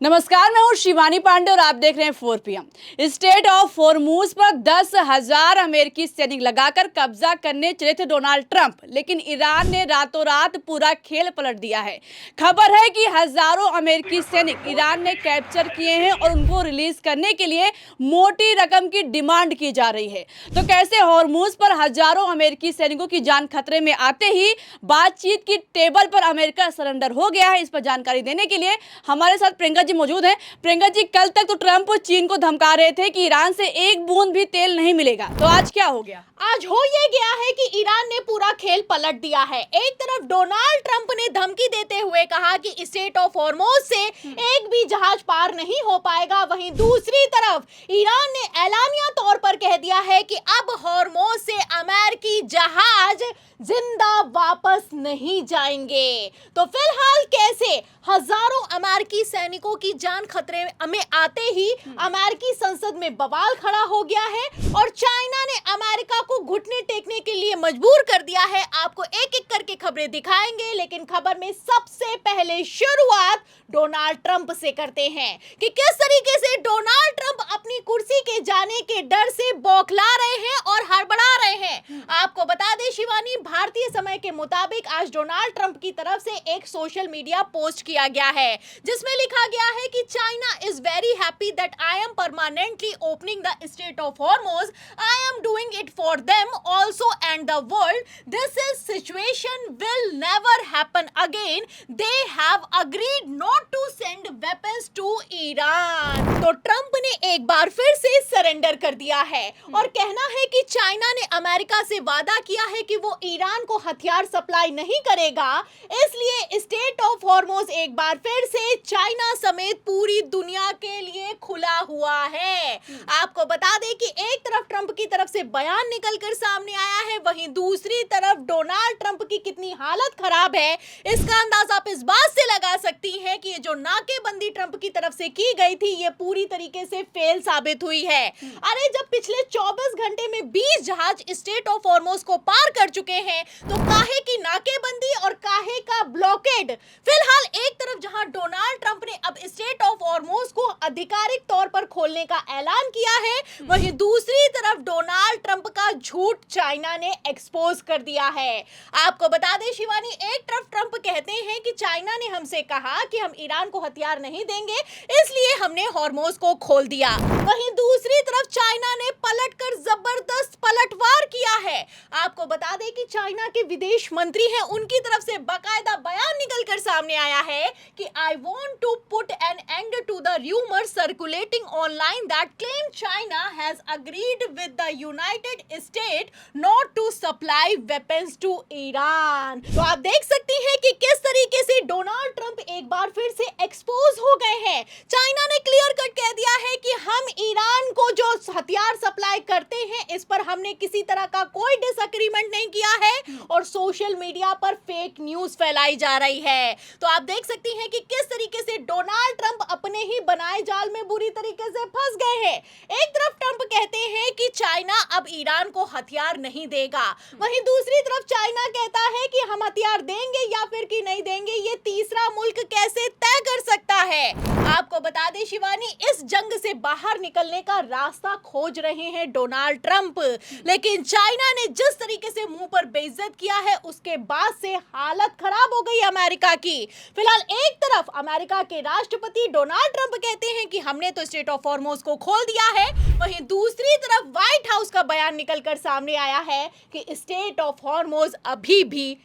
नमस्कार, मैं हूं शिवानी पांडे और आप देख रहे हैं 4 PM। स्टेट ऑफ हॉर्मुज पर 10,000 अमेरिकी सैनिक लगाकर कब्जा करने चले थे डोनाल्ड ट्रंप, लेकिन ईरान ने रातों रात पूरा खेल पलट दिया है। खबर है कि हजारों अमेरिकी सैनिक ईरान ने कैप्चर किए हैं और उनको रिलीज करने के लिए मोटी रकम की डिमांड की जा रही है। तो कैसे हॉर्मुज पर हजारों अमेरिकी सैनिकों की जान खतरे में आते ही बातचीत की टेबल पर अमेरिका सरेंडर हो गया है, इस पर जानकारी देने के लिए हमारे साथ प्रियंका जी मौजूद हैं। प्रियंका जी, कल तक तो ट्रंप चीन को धमका रहे थे कि ईरान से एक बूंद भी तेल नहीं मिलेगा, तो आज क्या हो गया? आज हो ये गया है कि ईरान ने पूरा खेल पलट दिया है। एक तरफ डोनाल्ड ट्रंप ने धमकी देते हुए कहा कि स्ट्रेट ऑफ हॉर्मुज से एक भी जहाज पार नहीं हो पाएगा, वहीं दूसरी तरफ ईरान ने ऐलानिया तौर पर कह दिया है कि अब हॉर्मुज से अमेरिकी जहाज जिंदा वापस नहीं जाएंगे। तो फिलहाल कैसे हजारों अमेरिकी सैनिकों की जान खतरे में आते ही अमेरिकी संसद में बवाल खड़ा हो गया है और चाइना ने अमेरिका को घुटने टेकने के लिए मजबूर कर दिया है। आपको एक एक करके खबरें दिखाएंगे, लेकिन खबर में सबसे पहले शुरुआत डोनाल्ड ट्रंप से करते हैं कि किस तरीके से डोनाल्ड ट्रंप अपनी कुर्सी के जाने के डर से बौखला रहे हैं और हड़बड़ा रहे हैं। आपको बता दें शिवानी, भारतीय समय के मुताबिक आज डोनाल्ड ट्रंप की तरफ से एक सोशल मीडिया पोस्ट किया गया है जिसमें लिखा गया है कि China is very happy that I am permanently opening the strait of Hormuz, I am doing it for them also and the world, this is situation will never happen again, they have agreed not to send weapons to Iran. तो Trump ने एक बार फिर से surrender कर दिया है और कहना है कि चाइना ने अमेरिका से वादा किया है कि वो ईरान को हथियार सप्लाई नहीं करेगा, इसलिए स्ट्रेट ऑफ हॉर्मुज एक बार फिर से चाइना समेत पूरी दुनिया के लिए खुला हुआ है। आपको बता दें कि एक तरफ ट्रंप की तरफ से बयान निकलकर सामने आया है, वहीं दूसरी तरफ डोनाल्ड ट्रंप की कितनी हालत खराब है इसका अंदाजा आप इस बात से लगा सकती हैं कि ये जो नाकेबंदी ट्रंप की तरफ से की गई थी ये पूरी तरीके से फेल साबित हुई है। अरे जब पिछले 24 घंटे में 20 जहाज स्ट्रेट ऑफ हॉर्मुज को पार कर चुके हैं तो काहे की नाकेबंदी और काहे का ब्लॉकेड। फिलहाल एक तरफ जहां डोनाल्ड ट्रंप ने अब स्ट्रेट ऑफ हॉर्मुज को आधिकारिक तौर पर खोलने का ऐलान किया है, वहीं दूसरी तरफ डोनाल्ड ट्रंप का झूठ चाइना ने एक्सपोज कर दिया है। आपको बता दें शिवानी, एक तरफ ट्रंप कहते हैं कि चाइना ने हमसे कहा कि हम ईरान को हथियार नहीं देंगे, इसलिए हमने हॉर्मुज को खोल दिया, वहीं दूसरी तरफ चाइना ने पलटकर जबरदस्त पलटवार किया है। आपको बता दें कि चाइना के विदेश मंत्री हैं, उनकी तरफ से बाकायदा बयान निकलकर सामने आया है कि I want to put an end to the rumour circulating online that claim China has agreed with the United State not to supply weapons to Iran. तो आप देख सकती हैं कि किस तरीके से डोनाल्ड ट्रंप एक बार फिर से एक्सपोज हो गए हैं। चाइना ने क्लियर कट कह दिया है कि हम ईरान को जो हथियार सप्लाई करते हैं इस पर हमने किसी तरह का कोई डिसएग्रीमेंट नहीं किया है और सोशल मीडिया पर फेक न्यूज फैलाई जा रही है। तो आप देख सकती हैं कि किस तरीके से डोनाल्ड ट्रंप अपने ही बनाए जाल में बुरी तरीके से फंस गए हैं। एक तरफ ट्रंप कहते हैं कि चाइना अब ईरान को हथियार नहीं देगा, वहीं दूसरी तरफ चाइना कहता है कि हम हथियार देंगे या फिर कि नहीं देंगे ये तीसरा मुल्क कैसे तय कर सकता है। आपको बता दें शिवानी, इस जंग से बाहर निकलने का रास्ता खोज रहे हैं डोनाल्ड ट्रंप, लेकिन चाइना ने जिस तरीके से मुंह पर बेइज्जत किया है उसके बाद से हालत खराब हो गई अमेरिका की। फिलहाल एक तरफ अमेरिका के राष्ट्रपति डोनाल्ड ट्रंप कहते हैं कि हमने तो स्ट्रेट ऑफ हॉर्मुज को खोल दिया है, वहीं दूसरी तरफ व्हाइट हाउस का बयान निकलकर सामने आया है कि स्ट्रेट ऑफ हॉर्मुज अभी भी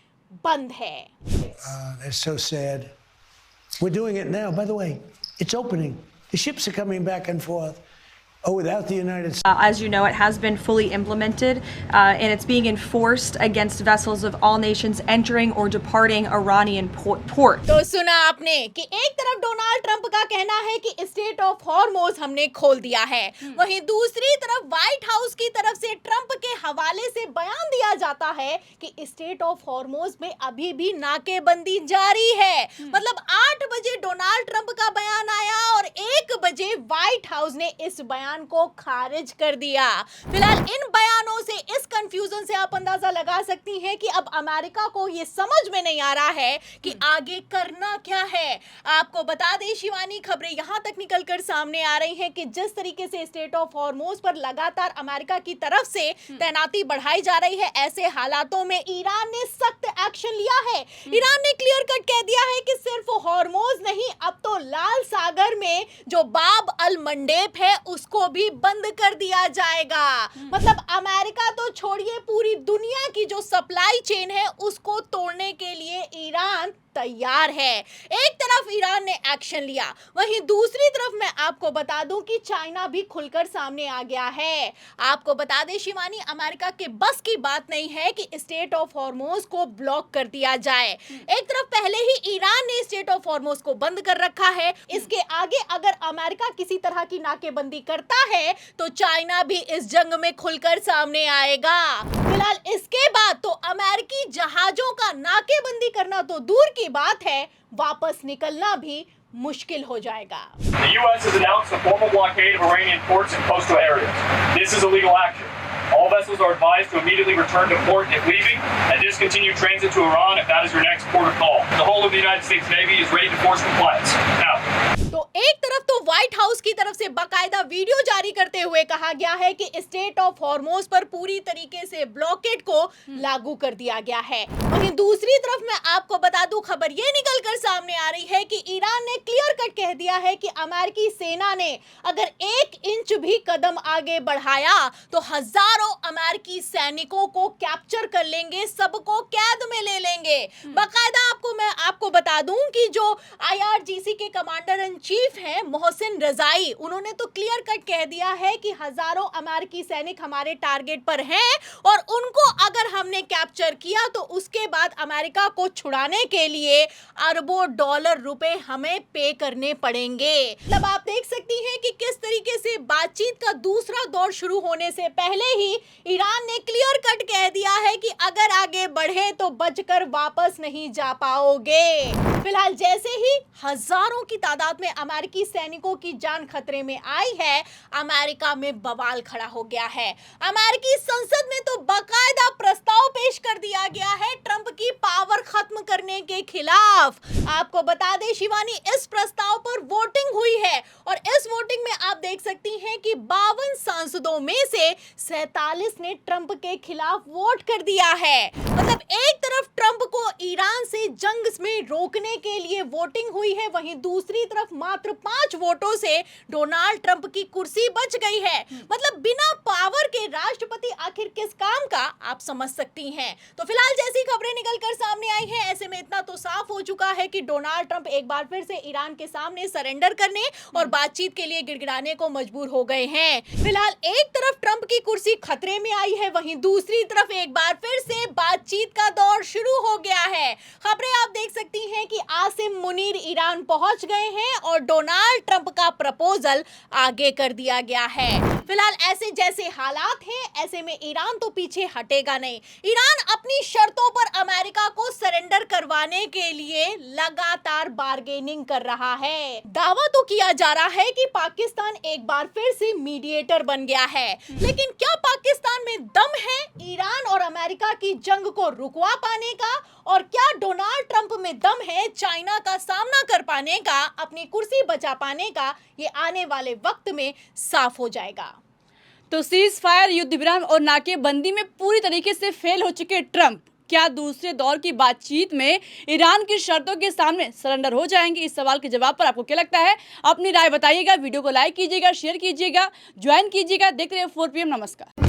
बंद है। That's so sad. We're doing it now. By the way, it's opening. The ships are coming back and forth. Oh, without the United States. As you know, it has been fully implemented and it's being enforced against vessels of all nations entering or departing Iranian port. तो सुना आपने कि एक तरफ Donald Trump का कहना है कि स्ट्रेट ऑफ हॉर्मुज हमने खोल दिया है, वहीं दूसरी तरफ व्हाइट हाउस की तरफ से ट्रंप के हवाले से बयान दिया जाता है कि स्ट्रेट ऑफ हॉर्मुज में अभी भी नाकेबंदी जारी है। मतलब 8 बजे डोनाल्ड ट्रंप का बयान आया और 1 बजे व्हाइट व्हाइट हाउस ने इस बयान को खारिज कर दिया। फिलहाल इन बयानों से, इस कंफ्यूजन से आप अंदाजा लगा सकती हैं कि अब अमेरिका को ये समझ में नहीं आ रहा है कि आगे करना क्या है। आपको बता दें शिवानी, खबरें यहां तक निकल कर सामने आ रही हैं कि जिस तरीके से स्ट्रेट ऑफ हॉर्मुज पर लगातार अमेरिका की तरफ से तैनाती बढ़ाई जा रही है, ऐसे हालातों में ईरान ने सख्त एक्शन लिया है। ईरान ने क्लियर कट कह दिया है कि सिर्फ हॉर्मुज नहीं, अब तो लाल सागर में जो बाब अल मंडेब है उसको भी बंद कर दिया जाएगा। मतलब अमेरिका तो छोड़िए, पूरी दुनिया की जो सप्लाई चेन है उसको तोड़ने के लिए ईरान तैयार है। एक तरफ ईरान ने एक्शन लिया, वहीं दूसरी तरफ मैं आपको बता दूं कि चाइना भी खुलकर सामने आ गया है। आपको बता दें शिवानी, अमेरिका के बस की बात नहीं है कि स्ट्रेट ऑफ हॉर्मुज को ब्लॉक कर दिया जाए। एक तरफ पहले ही ईरान ने स्ट्रेट ऑफ हॉर्मुज को बंद कर रखा है, इसके आगे अगर अमेरिका किसी तरह की नाकेबंदी करता है तो चाइना भी इस जंग में खुलकर सामने आएगा। फिलहाल इसके बाद तो अमेरिकी जहाजों का नाकेबंदी करना तो दूर की बात है, वापस निकलना भी मुश्किल हो जाएगा। The U.S. has announced a formal blockade of Iranian ports and coastal areas. This is a legal action. All vessels are advised to immediately return to port if leaving and discontinue transit to Iran if that is your next port of call. The whole of the United States Navy is ready to force compliance. Now, तो एक तरफ तो white house की तरफ से बाकायदा video जारी करते हुए कहा गया है कि स्ट्रेट ऑफ हॉर्मुज पर पूरी तरीके से ब्लॉकेड को लागू कर दिया गया है। वहीं दूसरी तरफ मैं आपको बता दूं, खबर ये निकल कर सामने आ रही है कि ईरान ने क्लियर कट कह दिया है कि अमेरिकी सेना ने अगर 1 इंच भी कदम आगे बढ़ाया तो हजारों अमेरिकी सैनिकों को कैप्चर कर लेंगे, सबको कैद में ले लेंगे। बाकायदा मैं आपको बता दूं कि जो IRGC के कमांडर इन चीफ हैं मोहसिन रजाई, उन्होंने तो क्लियर कट कह दिया है कि हजारों अमेरिकी सैनिक हमारे टारगेट पर हैं और उनको अगर हमने कैप्चर किया तो उसके बाद अमेरिका को छुड़ाने के लिए अरबों डॉलर रुपए हमें पे करने पड़ेंगे। मतलब आप देख सकती हैं कि किस तरीके से बातचीत का दूसरा दौर शुरू होने से पहले ही ईरान ने क्लियर कट कह दिया है कि अगर आगे बढ़े तो बचकर वापस नहीं जा पाओगे। फिलहाल जैसे ही हजारों की तादाद में अमेरिकी सैनिकों की जान खतरे में आई है, अमेरिका में बवाल खड़ा हो गया है। अमेरिकी संसद में तो बाकायदा प्रस्ताव पेश कर दिया गया है ट्रंप की पावर खत्म करने के खिलाफ। आपको बता दें शिवानी, इस प्रस्ताव पर वोटिंग हुई है और इस वोटिंग में आप देख सकती हैं कि 52 सांसदों में से 47 ने ट्रंप के खिलाफ वोट कर दिया है। मतलब एक तरफ ट्रंप को ईरान से जंग में रोकने के लिए वोटिंग हुई है, वहीं दूसरी तरफ मात्र 5 वोटों से डोनाल्ड ट्रंप की कुर्सी बच गई है। मतलब बिना पावर के राष्ट्रपति आखिर किस काम का, आप समझ सकती हैं। तो फिलहाल जैसी खबरें निकलकर सामने आई हैं, ऐसे में इतना तो साफ हो चुका है कि डोनाल्ड ट्रंप एक बार फिर से ईरान के सामने सरेंडर करने और बातचीत के लिए गिड़गिड़ाने को मजबूर हो गए हैं। फिलहाल एक तरफ ट्रंप की कुर्सी खतरे में आई है, वहीं दूसरी तरफ एक बार फिर से बातचीत का दौर शुरू हो गया है। खबरें आप देख सकती हैं कि आसिम मुनीर ईरान पहुंच गए हैं और डोनाल्ड ट्रंप का प्रपोजल आगे कर दिया गया है। फिलहाल ऐसे जैसे हालात हैं, ऐसे में ईरान तो पीछे हटेगा नहीं। ईरान अपनी शर्तों पर अमेरिका को सरेंडर करवाने के लिए लगातार बार्गेनिंग कर रहा है। दावा तो किया जा रहा है कि पाकिस्तान एक बार फिर से मीडिएटर बन गया है, लेकिन क्या पाकिस्तान में दम है ईरान और अमेरिका की जंग को रुकवा पाने का? और क्या डोनाल्ड ट्रंप में दम है चाइना का सामना कर पाने का, अपनी कुर्सी बचा पाने का? ये आने वाले वक्त में साफ हो जाएगा। तो सीज फायर, युद्ध विराम और नाकेबंदी में पूरी तरीके से फेल हो चुके ट्रंप क्या दूसरे दौर की बातचीत में ईरान की शर्तों के सामने सरेंडर हो जाएंगे? इस सवाल के जवाब पर आपको क्या लगता है? अपनी राय बताइएगा, वीडियो को लाइक कीजिएगा, शेयर कीजिएगा, ज्वाइन कीजिएगा। देखते रहिए 4 PM। नमस्कार।